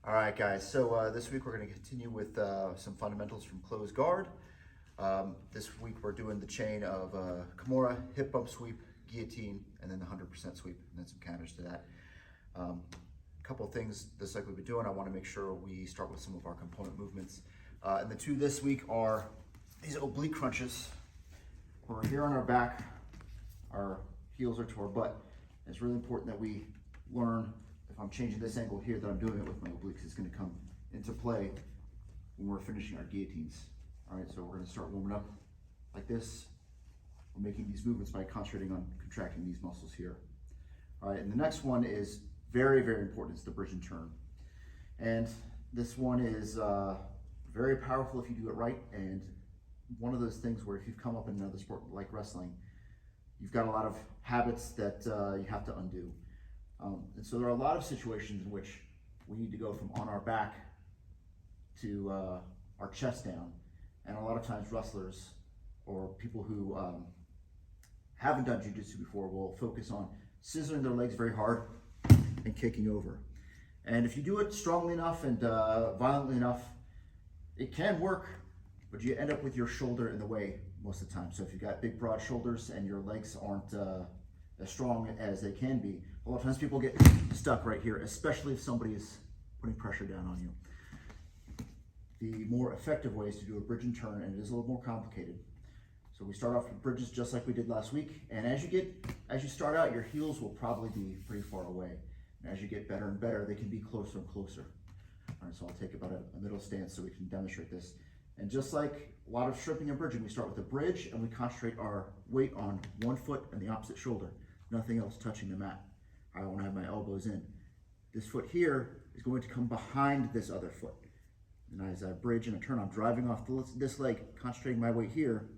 All right, guys, so this week we're going to continue with some fundamentals from closed guard. This week we're doing the chain of Kimura, hip bump sweep, guillotine, and then the 100% sweep, and then some counters to that. A couple of things, just like we've been doing, I want to make sure we start with some of our component movements. And the two this week are these oblique crunches. We're here on our back, our heels are to our butt. It's really important that we learn, if I'm changing this angle here, that I'm doing it with my obliques. It's going to come into play when we're finishing our guillotines. All right, so we're going to start warming up like this. We're making these movements by concentrating on contracting these muscles here. All right, and the next one is very, very important. It's the bridge and turn. And this one is very powerful if you do it right. And one of those things where if you've come up in another sport like wrestling, you've got a lot of habits that you have to undo. And so there are a lot of situations in which we need to go from on our back to our chest down. And a lot of times wrestlers or people who haven't done jiu-jitsu before will focus on scissoring their legs very hard and kicking over. And if you do it strongly enough and violently enough, it can work, but you end up with your shoulder in the way most of the time. So if you've got big, broad shoulders and your legs aren't as strong as they can be, a lot of times people get stuck right here, especially if somebody is putting pressure down on you. The more effective way is to do a bridge and turn, and it is a little more complicated. So we start off with bridges just like we did last week, and as you start out, your heels will probably be pretty far away. And as you get better and better, they can be closer and closer. All right, so I'll take about a middle stance so we can demonstrate this. And just like a lot of stripping and bridging, we start with a bridge and we concentrate our weight on one foot and the opposite shoulder. Nothing else touching the mat. I want to have my elbows in. This foot here is going to come behind this other foot. And as I bridge and I turn, I'm driving off this leg, concentrating my weight here.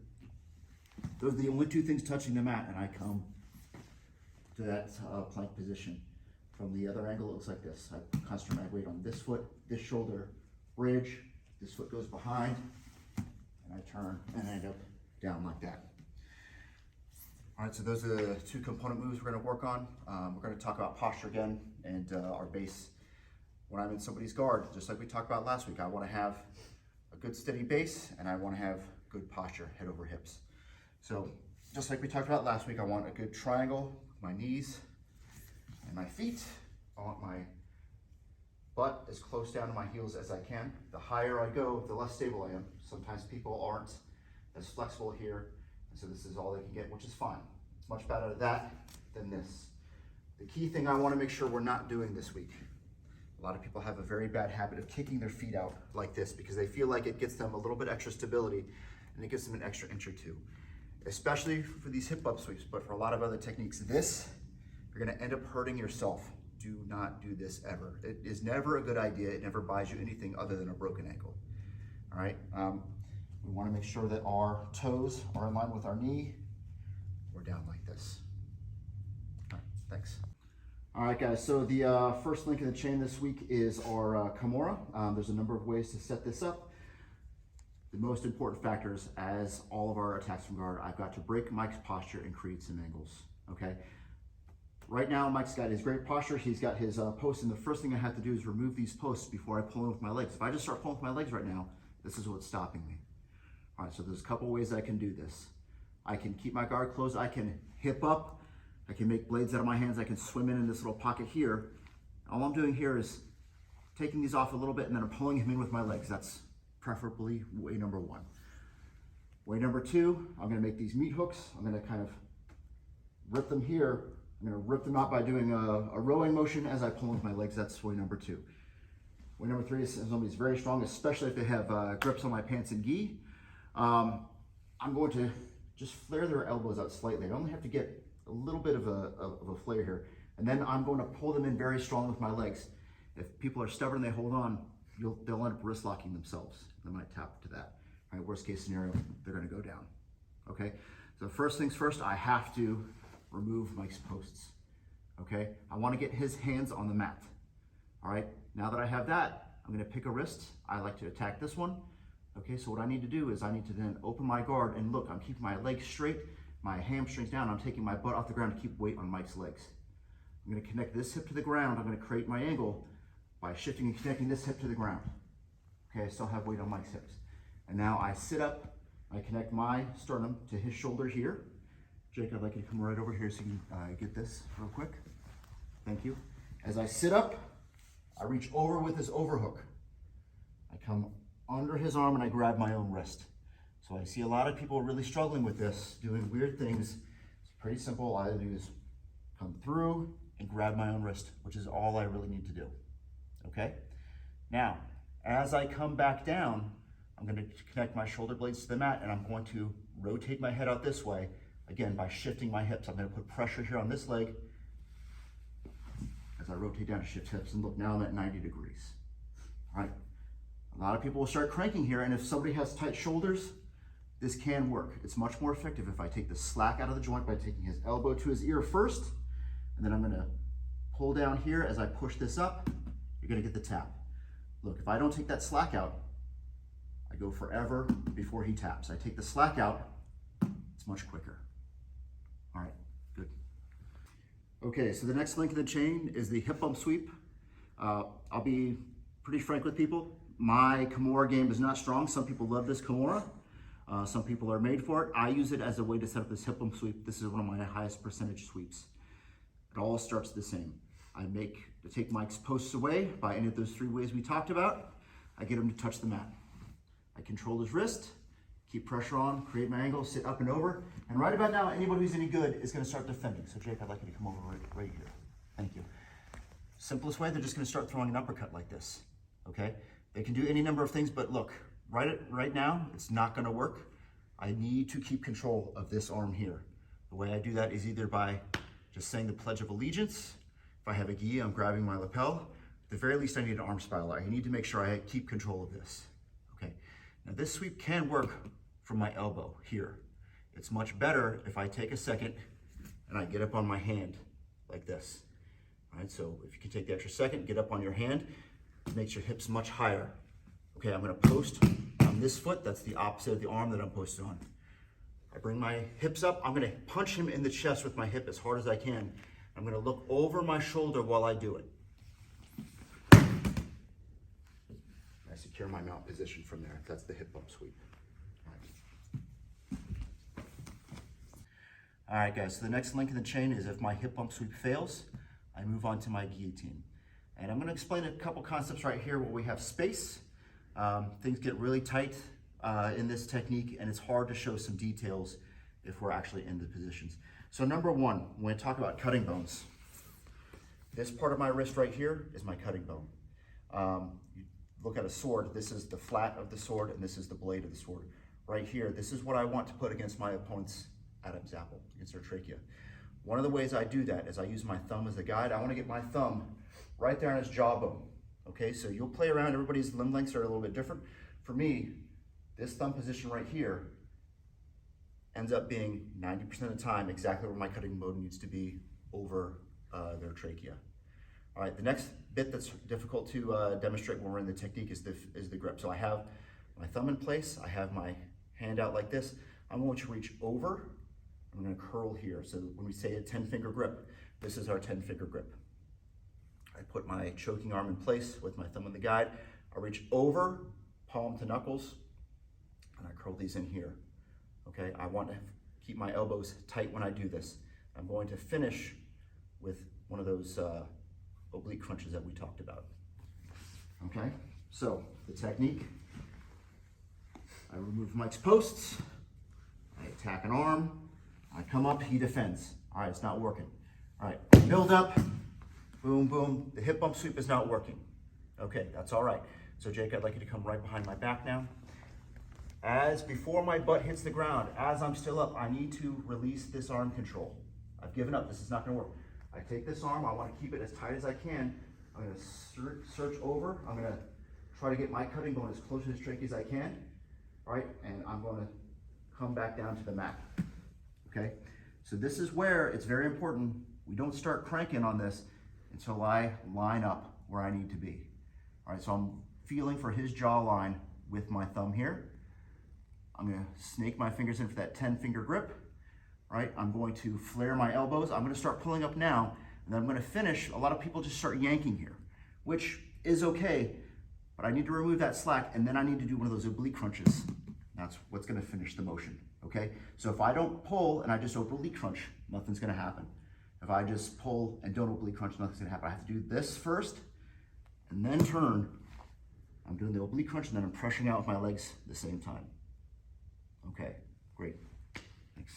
Those are the only two things touching the mat, and I come to that plank position. From the other angle, it looks like this. I concentrate my weight on this foot, this shoulder, bridge, this foot goes behind, and I turn and I end up down like that. All right, so those are the two component moves we're going to work on. We're going to talk about posture again and our base. When I'm in somebody's guard, just like we talked about last week, I want to have a good steady base and I want to have good posture, head over hips. So just like we talked about last week, I want a good triangle with my knees and my feet. I want my butt as close down to my heels as I can. The higher I go, the less stable I am. Sometimes people aren't as flexible here, and so this is all they can get, which is fine. It's much better that than this. The key thing I want to make sure we're not doing this week. A lot of people have a very bad habit of kicking their feet out like this because they feel like it gets them a little bit extra stability and it gives them an extra inch or two, especially for these hip up sweeps, but for a lot of other techniques. You're going to end up hurting yourself. Do not do this ever. It is never a good idea. It never buys you anything other than a broken ankle. All right. We want to make sure that our toes are in line with our knee. We're down like this. All right. Thanks. All right, guys. So the first link in the chain this week is our Kimura. There's a number of ways to set this up. The most important factors, as all of our attacks from guard, I've got to break Mike's posture and create some angles. Okay. Right now, Mike's got his great posture. He's got his posts, and the first thing I have to do is remove these posts before I pull in with my legs. If I just start pulling with my legs right now, this is what's stopping me. All right, so there's a couple ways I can do this. I can keep my guard closed. I can hip up. I can make blades out of my hands. I can swim in this little pocket here. All I'm doing here is taking these off a little bit, and then I'm pulling him in with my legs. That's preferably way number one. Way number two, I'm going to make these meat hooks. I'm going to kind of rip them here. I'm going to rip them out by doing a rowing motion as I pull with my legs. That's way number two. Way number three is somebody's very strong, especially if they have grips on my pants and gi. I'm going to just flare their elbows out slightly. I only have to get a little bit of a flare here. And then I'm going to pull them in very strong with my legs. If people are stubborn, they hold on, they'll end up wrist locking themselves. They might tap to that. All right, worst case scenario, they're going to go down. Okay, so first things first, I have to remove Mike's posts. Okay, I want to get his hands on the mat. All right, now that I have that, I'm going to pick a wrist. I like to attack this one. Okay, so what I need to do is I need to then open my guard and look, I'm keeping my legs straight, my hamstrings down, I'm taking my butt off the ground to keep weight on Mike's legs. I'm going to connect this hip to the ground, I'm going to create my angle. by shifting and connecting this hip to the ground. Okay, I still have weight on Mike's hips. And now I sit up, I connect my sternum to his shoulder here. Jake, I'd like you to come right over here so you can get this real quick. Thank you. As I sit up, I reach over with this overhook. I come under his arm and I grab my own wrist. So I see a lot of people really struggling with this, doing weird things. It's pretty simple. All I do is come through and grab my own wrist, which is all I really need to do. Okay? Now, as I come back down, I'm going to connect my shoulder blades to the mat and I'm going to rotate my head out this way. Again, by shifting my hips, I'm going to put pressure here on this leg as I rotate down to shift hips. And look, now I'm at 90 degrees. All right. A lot of people will start cranking here, and if somebody has tight shoulders, this can work. It's much more effective if I take the slack out of the joint by taking his elbow to his ear first, and then I'm going to pull down here as I push this up. You're going to get the tap. Look, if I don't take that slack out, I go forever before he taps. I take the slack out, it's much quicker. All right, good. Okay, so the next link in the chain is the hip bump sweep. I'll be pretty frank with people. My Kimura game is not strong. Some people love this Kimura. Some people are made for it. I use it as a way to set up this hip bump sweep. This is one of my highest percentage sweeps. It all starts the same. I take Mike's posts away by any of those 3 ways we talked about. I get him to touch the mat. I control his wrist, keep pressure on, create my angle, sit up and over. And right about now, anybody who's any good is going to start defending. So Jake, I'd like you to come over right here. Thank you. Simplest way, they're just going to start throwing an uppercut like this. Okay? They can do any number of things, but look, right now, it's not going to work. I need to keep control of this arm here. The way I do that is either by just saying the Pledge of Allegiance. If I have a gi, I'm grabbing my lapel. At the very least, I need an arm spiral. I need to make sure I keep control of this. Okay. Now this sweep can work from my elbow here. It's much better if I take a second and I get up on my hand like this. All right, so if you can take the extra second, get up on your hand, it makes your hips much higher. Okay, I'm gonna post on this foot. That's the opposite of the arm that I'm posted on. I bring my hips up. I'm gonna punch him in the chest with my hip as hard as I can. I'm gonna look over my shoulder while I do it. I secure my mount position from there. That's the hip bump sweep. All right, guys, so the next link in the chain is if my hip bump sweep fails, I move on to my guillotine. And I'm gonna explain a couple concepts right here where we have space. Things get really tight in this technique, and it's hard to show some details if we're actually in the positions. So number one, when I talk about cutting bones, this part of my wrist right here is my cutting bone. You look at a sword, this is the flat of the sword, and this is the blade of the sword. Right here, this is what I want to put against my opponent's Adam's apple, against their trachea. One of the ways I do that is I use my thumb as a guide. I want to get my thumb right there on his jawbone. Okay, so you'll play around, everybody's limb lengths are a little bit different. For me, this thumb position right here ends up being 90% of the time exactly where my cutting bone needs to be over their trachea. All right, the next bit that's difficult to demonstrate when we're in the technique is the grip. So I have my thumb in place, I have my hand out like this. I'm going to reach over, I'm going to curl here. So when we say a 10-finger grip, this is our 10-finger grip. I put my choking arm in place with my thumb on the guide. I reach over, palm to knuckles, and I curl these in here. Okay, I want to keep my elbows tight when I do this. I'm going to finish with one of those oblique crunches that we talked about. Okay, so the technique, I remove Mike's posts, I attack an arm, I come up, he defends. All right, it's not working. All right, build up, boom, boom. The hip bump sweep is not working. Okay, that's all right. So Jake, I'd like you to come right behind my back now. As before my butt hits the ground, as I'm still up, I need to release this arm control. I've given up, this is not gonna work. I take this arm, I wanna keep it as tight as I can. I'm gonna search over. I'm gonna try to get my cutting bone as close to his trachea as I can. All right, and I'm gonna come back down to the mat. Okay, so this is where it's very important. We don't start cranking on this until I line up where I need to be. All right, so I'm feeling for his jawline with my thumb here. I'm gonna snake my fingers in for that 10-finger grip, right? I'm going to flare my elbows. I'm gonna start pulling up now, and then I'm gonna finish. A lot of people just start yanking here, which is okay, but I need to remove that slack, and then I need to do one of those oblique crunches. That's what's gonna finish the motion, okay? So if I don't pull and I just oblique crunch, nothing's gonna happen. If I just pull and don't oblique crunch, nothing's gonna happen. I have to do this first, and then turn. I'm doing the oblique crunch, and then I'm pressuring out with my legs at the same time. Okay, great, thanks.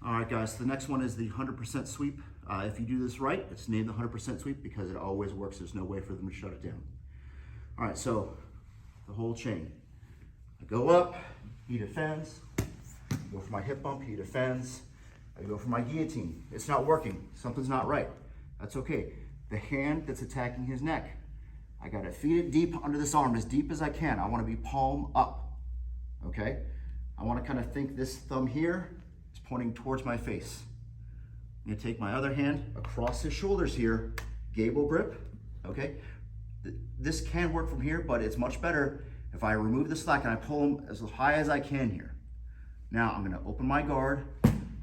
All right, guys, the next one is the 100% sweep. If you do this right, it's named the 100% sweep because it always works. There's no way for them to shut it down. All right, so the whole chain. I go up, he defends. I go for my hip bump, he defends. I go for my guillotine. It's not working, something's not right. That's okay. The hand that's attacking his neck, I gotta feed it deep under this arm, as deep as I can. I wanna be palm up, okay? I wanna kind of think this thumb here is pointing towards my face. I'm gonna take my other hand across his shoulders here, gable grip, okay? This can work from here, but it's much better if I remove the slack and I pull him as high as I can here. Now I'm gonna open my guard.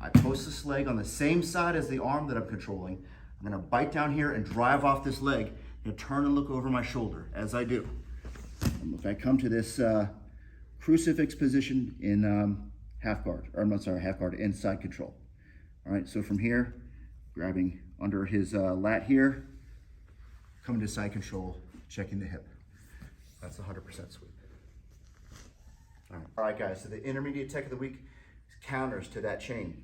I post this leg on the same side as the arm that I'm controlling. I'm gonna bite down here and drive off this leg and turn and look over my shoulder as I do. And if I come to this crucifix position in half guard, or I'm not sorry, half guard and side control. All right, so from here, grabbing under his lat here, coming to side control, checking the hip. That's 100% sweep. All right, guys, so the intermediate tech of the week is counters to that chain.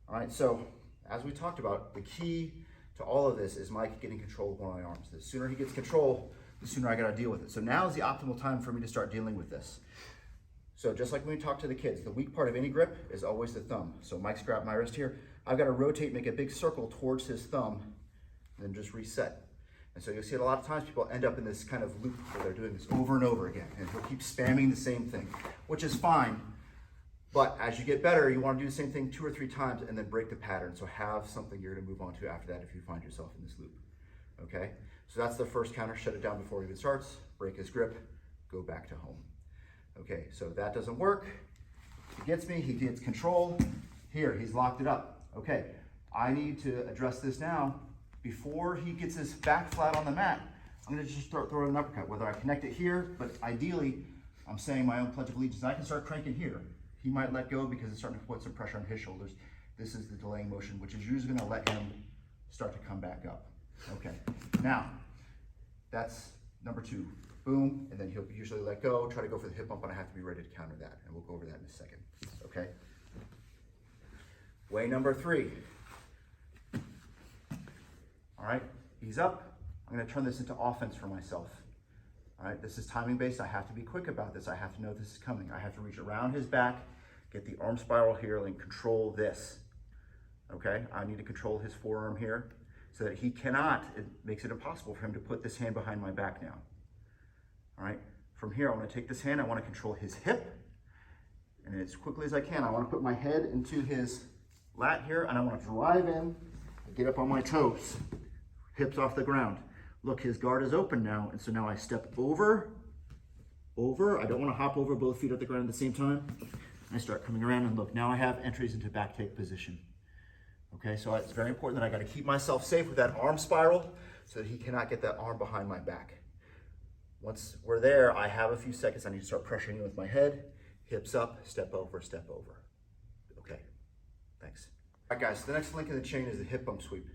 All right, so as we talked about, the key to all of this is Mike getting control of one of my arms. The sooner he gets control, the sooner I gotta deal with it. So now is the optimal time for me to start dealing with this. So just like when we talk to the kids, the weak part of any grip is always the thumb. So Mike's grabbed my wrist here. I've got to rotate, make a big circle towards his thumb, and then just reset. And so you'll see it a lot of times people end up in this kind of loop where they're doing this over and over again, and he'll keep spamming the same thing, which is fine. But as you get better, you want to do the same thing 2 or 3 times and then break the pattern. So have something you're going to move on to after that if you find yourself in this loop. Okay? So that's the first counter. Shut it down before it even starts. Break his grip. Go back to home. Okay, so that doesn't work. He gets me. He gets control. Here, he's locked it up. Okay, I need to address this now. Before he gets his back flat on the mat, I'm going to just start throwing an uppercut. Whether I connect it here, but ideally, I'm saying my own Pledge of Allegiance. I can start cranking here. He might let go because it's starting to put some pressure on his shoulders. This is the delaying motion, which is usually going to let him start to come back up. Okay, now, that's number 2. Boom, and then he'll usually let go, try to go for the hip bump, and I have to be ready to counter that, and we'll go over that in a second, okay? Way number 3. All right, he's up. I'm gonna turn this into offense for myself. All right, this is timing based. I have to be quick about this. I have to know this is coming. I have to reach around his back, get the arm spiral here, and control this, okay? I need to control his forearm here so that he cannot, it makes it impossible for him to put this hand behind my back now. All right, from here, I want to take this hand, I want to control his hip, and as quickly as I can, I want to put my head into his lat here, and I want to drive in, get up on my toes, hips off the ground. Look, his guard is open now, and so now I step over, I don't want to hop over both feet at the ground at the same time. I start coming around, and look, now I have entries into back take position. Okay, so it's very important that I got to keep myself safe with that arm spiral so that he cannot get that arm behind my back. Once we're there, I have a few seconds. I need to start pressuring in with my head, hips up, step over, step over. Okay, thanks. All right, guys, so the next link in the chain is the hip bump sweep.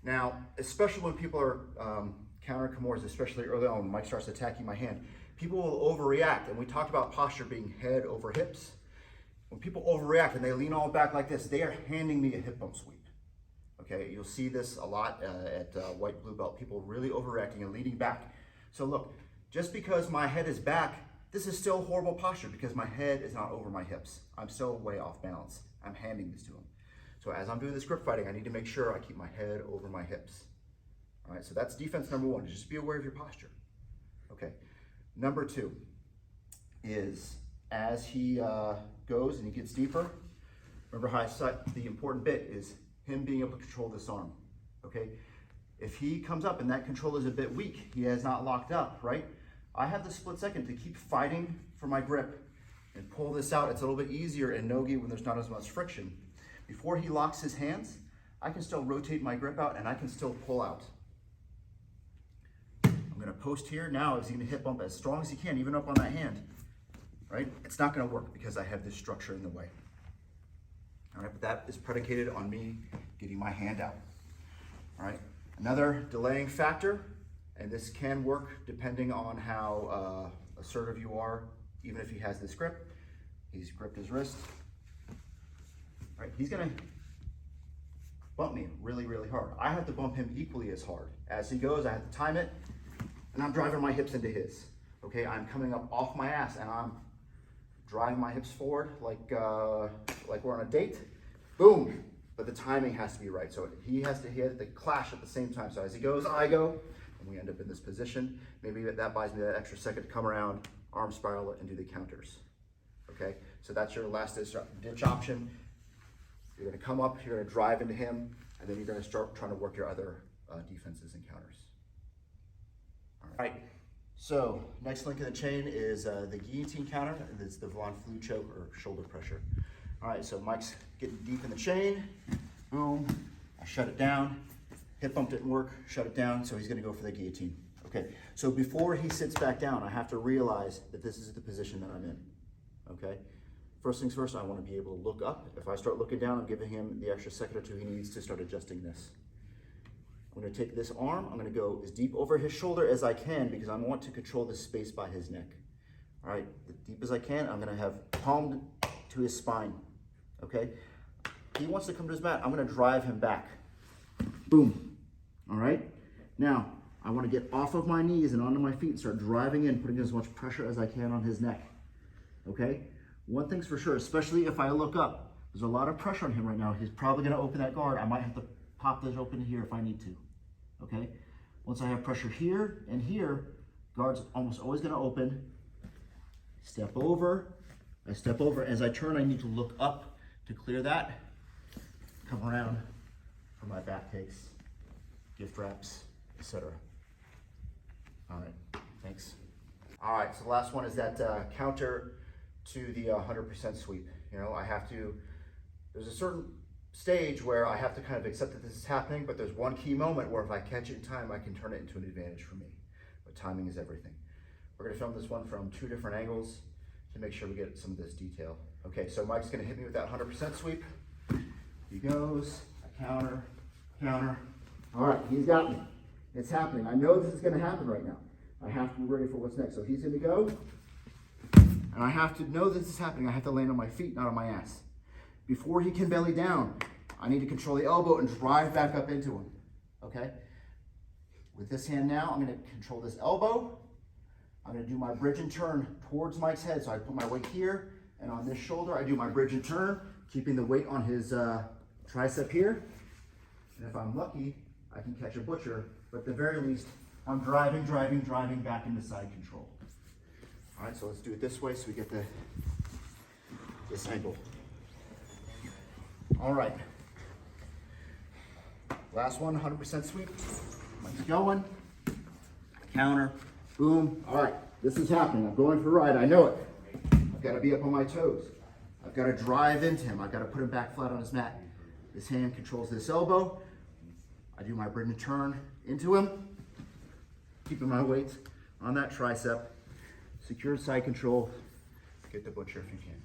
Now, especially when people are countering Kimuras, especially early on, when Mike starts attacking my hand, people will overreact. And we talked about posture being head over hips. When people overreact and they lean all back like this, they are handing me a hip bump sweep. Okay, you'll see this a lot at white blue belt, people really overreacting and leaning back. So look, just because my head is back, this is still horrible posture because my head is not over my hips. I'm still way off balance. I'm handing this to him. So as I'm doing this grip fighting, I need to make sure I keep my head over my hips. All right, so that's defense number 1, just be aware of your posture. Okay, number 2 is as he goes and he gets deeper, remember how I said the important bit is him being able to control this arm, okay? If he comes up and that control is a bit weak, he has not locked up, right? I have the split second to keep fighting for my grip and pull this out. It's a little bit easier in no-gi when there's not as much friction. Before he locks his hands, I can still rotate my grip out and I can still pull out. post here. Now is he gonna hip bump as strong as he can, even up on that hand, right? It's not gonna work because I have this structure in the way. All right, but that is predicated on me getting my hand out. All right, another delaying factor, and this can work depending on how assertive you are, even if he has this grip. He's gripped his wrist. All right, he's gonna bump me really, really hard. I have to bump him equally as hard. As he goes, I have to time it, and I'm driving my hips into his. Okay, I'm coming up off my ass, and I'm driving my hips forward like we're on a date. Boom! But the timing has to be right. So he has to clash at the same time. So as he goes, I go, and we end up in this position. Maybe that buys me that extra second to come around, arm spiral it, and do the counters. Okay, so that's your last ditch option. You're gonna come up, you're gonna drive into him, and then you're gonna start trying to work your other defenses and counters. All right, so next link in the chain is the guillotine counter. It's the Von Flue choke or shoulder pressure. All right, so Mike's getting deep in the chain. Boom, I shut it down. Hip bump didn't work, shut it down, so he's gonna go for the guillotine. Okay, so before he sits back down, I have to realize that this is the position that I'm in, okay? First things first, I want to be able to look up. If I start looking down, I'm giving him the extra second or two he needs to start adjusting this. I'm going to take this arm, I'm going to go as deep over his shoulder as I can because I want to control the space by his neck. All right, as deep as I can, I'm going to have palm to his spine, okay? He wants to come to his mat, I'm going to drive him back. Boom, all right? Now, I want to get off of my knees and onto my feet and start driving in, putting as much pressure as I can on his neck, okay? One thing's for sure, especially if I look up, there's a lot of pressure on him right now. He's probably gonna open that guard. I might have to pop this open here if I need to, okay? Once I have pressure here and here, guard's almost always gonna open. Step over, I step over. As I turn, I need to look up to clear that. Come around for my back takes, gift wraps, etc. All right, thanks. All right, so the last one is that counter to the 100% sweep. You know, there's a certain stage where I have to kind of accept that this is happening, but there's one key moment where if I catch it in time, I can turn it into an advantage for me. But timing is everything. We're gonna film this one from 2 different angles to make sure we get some of this detail. Okay, so Mike's gonna hit me with that 100% sweep. He goes, I counter, counter. All right, he's got me. It's happening. I know this is gonna happen right now. I have to be ready for what's next. So he's gonna go, and I have to know this is happening. I have to land on my feet, not on my ass. Before he can belly down, I need to control the elbow and drive back up into him, okay? With this hand now, I'm gonna control this elbow. I'm gonna do my bridge and turn towards Mike's head. So I put my weight here, and on this shoulder, I do my bridge and turn, keeping the weight on his tricep here. And if I'm lucky, I can catch a butcher, but at the very least, I'm driving back into side control. All right, so let's do it this way so we get this angle. All right. Last one, 100% sweep. Mike's going. Counter. Boom. All right, this is happening. I'm going for a ride. I know it. I've got to be up on my toes. I've got to drive into him. I've got to put him back flat on his mat. This hand controls this elbow. I do my bridge and turn into him, keeping my weight on that tricep. Secure side control. Get the butcher if you can.